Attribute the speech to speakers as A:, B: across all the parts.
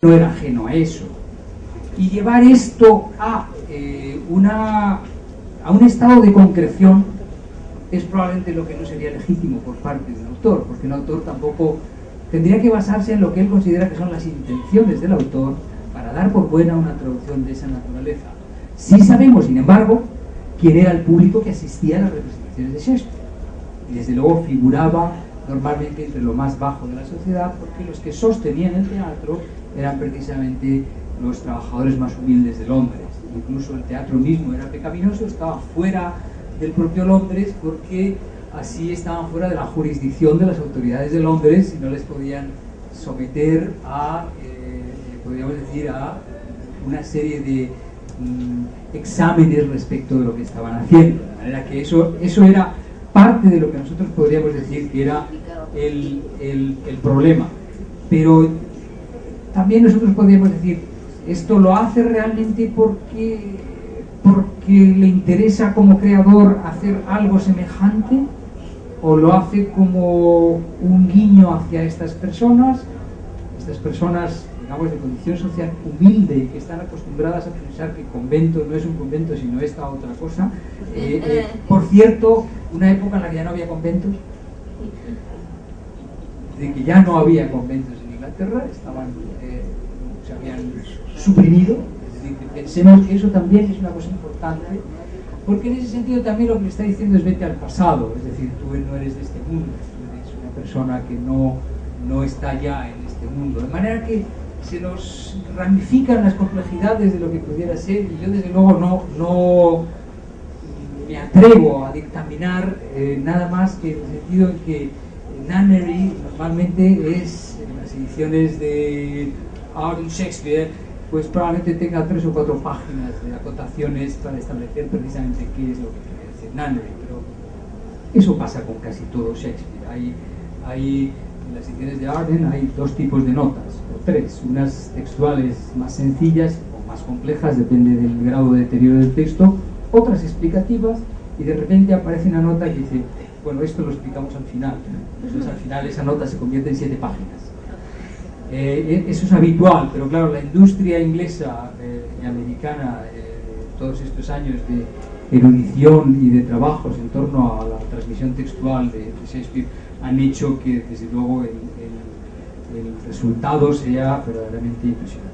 A: no era ajeno a eso. Y llevar esto a un estado de concreción es probablemente lo que no sería legítimo por parte de un autor, porque un autor tampoco tendría que basarse en lo que él considera que son las intenciones del autor para dar por buena una traducción de esa naturaleza. Sí sabemos, sin embargo, quién era el público que asistía a las representaciones de Shakespeare. Y desde luego figuraba normalmente entre lo más bajo de la sociedad, porque los que sostenían el teatro eran precisamente los trabajadores más humildes de Londres. Incluso el teatro mismo era pecaminoso, estaba fuera del propio Londres, porque así estaban fuera de la jurisdicción de las autoridades de Londres y no les podían someter a, podríamos decir, a una serie de exámenes respecto de lo que estaban haciendo. De manera que eso era parte de lo que nosotros podríamos decir que era el problema. Pero también nosotros podríamos decir, ¿esto lo hace realmente porque le interesa como creador hacer algo semejante? ¿O lo hace como un guiño hacia estas personas, digamos, de condición social humilde, que están acostumbradas a pensar que convento no es un convento sino esta otra cosa? Por cierto, una época en la que ya no había conventos, de que ya no había conventos en Inglaterra, se habían suprimido. Es decir, pensemos que eso también es una cosa importante, porque en ese sentido también lo que le está diciendo es vete al pasado. Es decir, tú no eres de este mundo, tú eres una persona que no está ya en este mundo, de manera que se nos ramifican las complejidades de lo que pudiera ser, y yo desde luego no me atrevo a dictaminar nada más que en el sentido en que Nunnery normalmente es, en las ediciones de Arden Shakespeare, pues probablemente tenga 3 o 4 páginas de acotaciones para establecer precisamente qué es lo que quiere decir Nunnery, pero eso pasa con casi todo Shakespeare. Hay en las ediciones de Arden hay 2 tipos de notas, o 3, unas textuales más sencillas o más complejas, depende del grado de deterioro del texto, otras explicativas, y de repente aparece una nota que dice, bueno, esto lo explicamos al final. Entonces al final esa nota se convierte en 7 páginas. Eso es habitual, pero claro, la industria inglesa y americana, todos estos años de erudición y de trabajos en torno a la transmisión textual de Shakespeare han hecho que desde luego el resultado sea verdaderamente impresionante.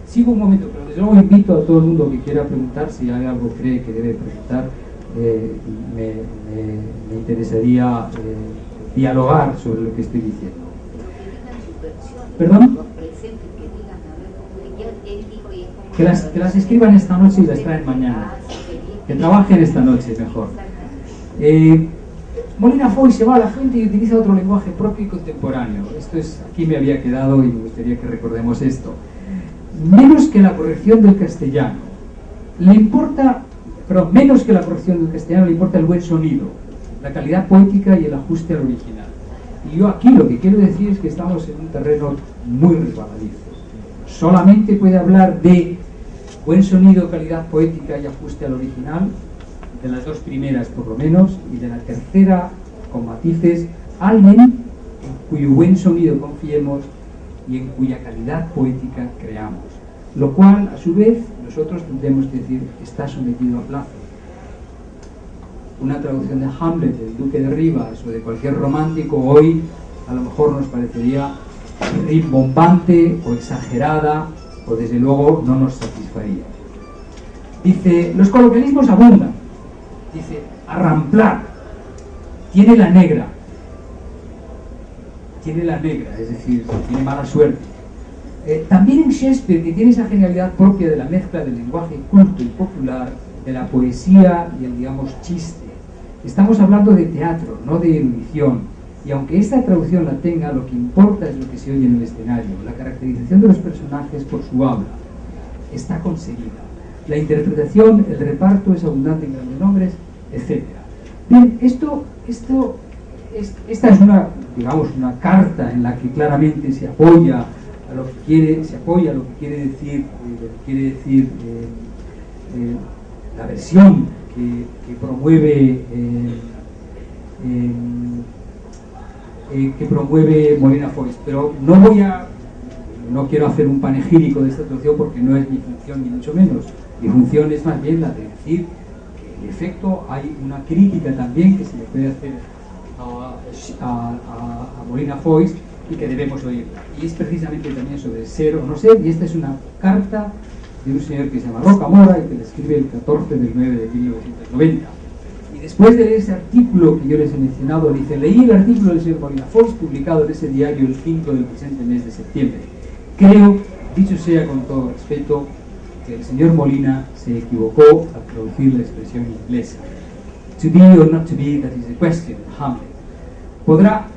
A: Sigo un momento, pero desde luego invito a todo el mundo que quiera preguntar, si hay algo que cree que debe preguntar. Me interesaría dialogar sobre lo que estoy diciendo. ¿Perdón? Que las escriban esta noche y las traen mañana. Que trabajen esta noche mejor. Molina Foy se va a la fuente y utiliza otro lenguaje propio y contemporáneo. Aquí me había quedado y me gustaría que recordemos esto. Menos que la corrección del castellano, menos que la corrección del castellano le importa el buen sonido, la calidad poética y el ajuste al original. Y yo aquí lo que quiero decir es que estamos en un terreno muy resbaladizo. Solamente puede hablar de buen sonido, calidad poética y ajuste al original, de las 2 primeras por lo menos, y de la tercera, con matices, alguien en cuyo buen sonido confiemos y en cuya calidad poética creamos. Lo cual, a su vez, nosotros tendremos que decir está sometido a plazo. Una traducción de Hamlet del Duque de Rivas o de cualquier romántico hoy a lo mejor nos parecería rimbombante o exagerada, o desde luego no nos satisfaría. Dice, los coloquialismos abundan. Dice, arramplar, tiene la negra, es decir, tiene mala suerte. También en Shakespeare, que tiene esa genialidad propia de la mezcla del lenguaje culto y popular, de la poesía y el, digamos, chiste. Estamos hablando de teatro, no de erudición, y aunque esta traducción la tenga, lo que importa es lo que se oye en el escenario, la caracterización de los personajes por su habla. Está conseguida. La interpretación, el reparto es abundante en grandes nombres, etc. Bien, esta es una carta en la que claramente se apoya a lo que quiere decir la versión que promueve Molina Foix, pero no voy a no quiero hacer un panegírico de esta traducción porque no es mi función ni mucho menos. Mi función es más bien la de decir que en efecto hay una crítica también que se le puede hacer a Molina Foix y que debemos oírla. Y es precisamente también sobre ser o no ser, y esta es una carta de un señor que se llama Rocamora y que le escribe el 14 del 9 de 1990. Y después de leer ese artículo que yo les he mencionado, dice: leí el artículo del señor Molina Foix publicado en ese diario el 5 del presente mes de septiembre. Creo, dicho sea con todo respeto, que el señor Molina se equivocó al traducir la expresión inglesa. To be or not to be, that is the question, Hamlet. Podrá,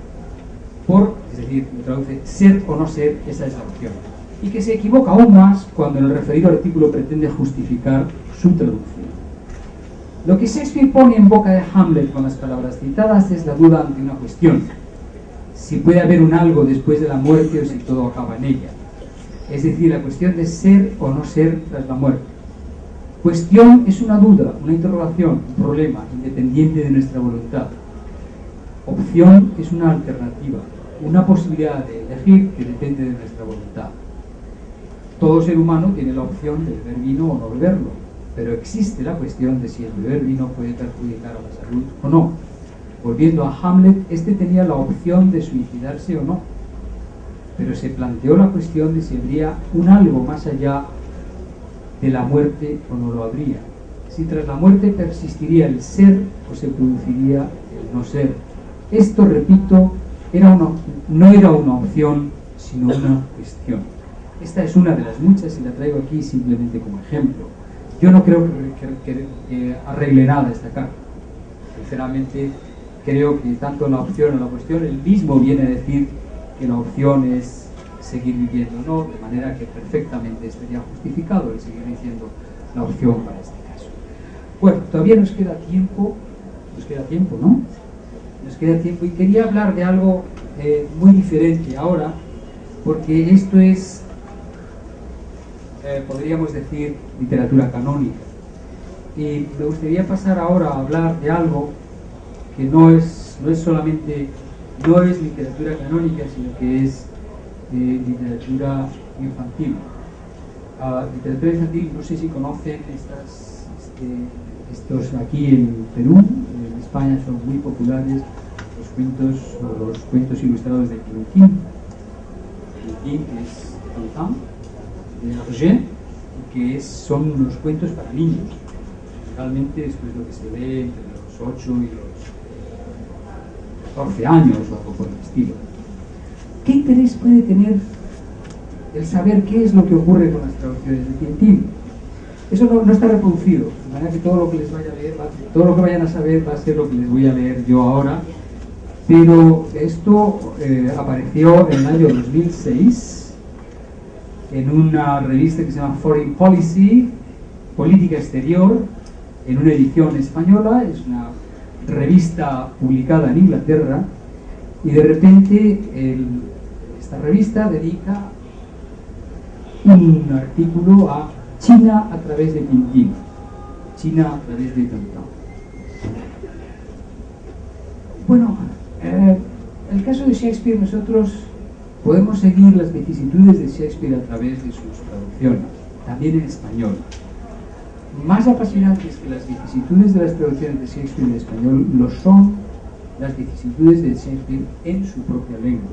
A: es decir, lo traduce, ser o no ser, esa es la opción. Y que se equivoca aún más cuando en el referido artículo pretende justificar su traducción. Lo que Shakespeare pone en boca de Hamlet con las palabras citadas es la duda ante una cuestión: si puede haber un algo después de la muerte o si todo acaba en ella. Es decir, la cuestión de ser o no ser tras la muerte. Cuestión es una duda, una interrogación, un problema independiente de nuestra voluntad. Opción es una alternativa, una posibilidad de elegir que depende de nuestra voluntad. Todo ser humano tiene la opción de beber vino o no beberlo, pero existe la cuestión de si el beber vino puede perjudicar a la salud o no. Volviendo a Hamlet, este tenía la opción de suicidarse o no, pero se planteó la cuestión de si habría un algo más allá de la muerte o no lo habría. Si tras la muerte persistiría el ser o se produciría el no ser. Esto, repito, no era una opción, sino una cuestión. Esta es una de las muchas y la traigo aquí simplemente como ejemplo. Yo no creo que arregle nada esta carta. Sinceramente, creo que tanto la opción o la cuestión, él mismo viene a decir que la opción es seguir viviendo, ¿no? De manera que perfectamente estaría justificado el seguir diciendo la opción para este caso. Bueno, todavía nos queda tiempo, ¿no? Nos queda tiempo y quería hablar de algo muy diferente ahora, porque esto es, podríamos decir, literatura canónica. Y me gustaría pasar ahora a hablar de algo que no es literatura canónica, sino que es literatura infantil. Literatura infantil, no sé si conocen estos aquí en Perú, en España son muy populares los cuentos ilustrados de Quintín. Quintín, que es Tantan, de Hergé, y que son unos cuentos para niños. Realmente esto es lo que se lee entre los 8 y los 14 años o algo por el estilo. ¿Qué interés puede tener el saber qué es lo que ocurre con las traducciones de Tintín? Eso no está reproducido, de manera que todo lo que les vaya a leer, todo lo que vayan a saber va a ser lo que les voy a leer yo ahora. Pero esto apareció en el año 2006 en una revista que se llama Foreign Policy, Política Exterior, en una edición española. Es una revista publicada en Inglaterra, y de repente esta revista dedica un artículo a China a través de Tintín, China a través de Tantan. Bueno, el caso de Shakespeare, nosotros podemos seguir las vicisitudes de Shakespeare a través de sus traducciones, también en español. Más apasionantes que las vicisitudes de las traducciones de Shakespeare en español lo son las vicisitudes de Shakespeare en su propia lengua.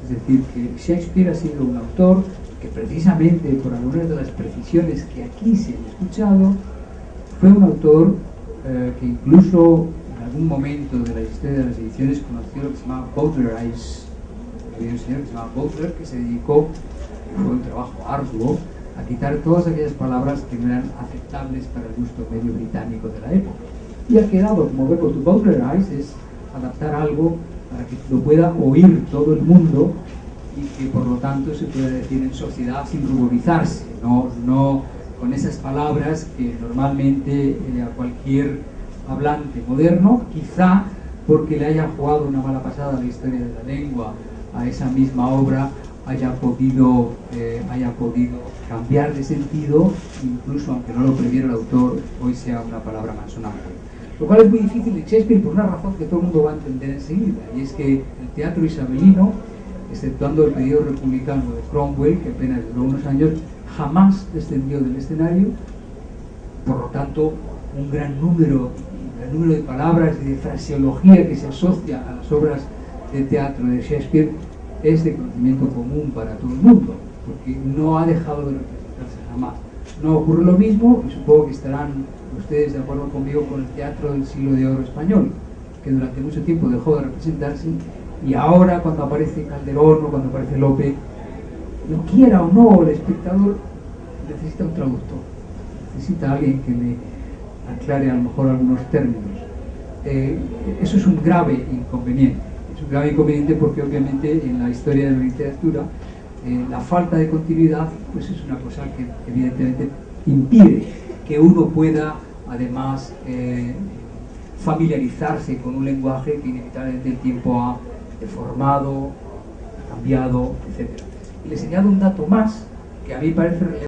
A: Es decir, que Shakespeare ha sido un autor que precisamente por algunas de las precisiones que aquí se han escuchado, fue un autor que incluso en algún momento de la historia de las ediciones conoció lo que se llama Bowdlerize. Había un señor que se llamaba Bowdler que se dedicó, y fue un trabajo arduo, a quitar todas aquellas palabras que no eran aceptables para el gusto medio británico de la época. Y ha quedado como verbo to Bowdlerize, es adaptar algo para que lo pueda oír todo el mundo y que por lo tanto se pueda decir en sociedad sin ruborizarse, no con esas palabras que normalmente a cualquier hablante moderno, quizá porque le haya jugado una mala pasada a la historia de la lengua, a esa misma obra, haya podido cambiar de sentido, incluso aunque no lo previera el autor, hoy sea una palabra más sonante. Lo cual es muy difícil de Shakespeare por una razón que todo el mundo va a entender enseguida, y es que el teatro isabelino exceptuando el periodo republicano de Cromwell, que apenas duró unos años, jamás descendió del escenario. Por lo tanto, un gran número de palabras y de fraseología que se asocia a las obras de teatro de Shakespeare es de conocimiento común para todo el mundo, porque no ha dejado de representarse jamás. No ocurre lo mismo, y supongo que estarán ustedes de acuerdo conmigo, con el teatro del siglo de oro español, que durante mucho tiempo dejó de representarse, y ahora cuando aparece Calderón o cuando aparece Lope, lo quiera o no, el espectador necesita un traductor, necesita alguien que le aclare a lo mejor algunos términos. Eso es un grave inconveniente. Es un grave inconveniente porque obviamente en la historia de la literatura la falta de continuidad pues es una cosa que evidentemente impide que uno pueda además familiarizarse con un lenguaje que inevitablemente el tiempo ha deformado, cambiado, etc. Y les añado un dato más que a mí parece relevante.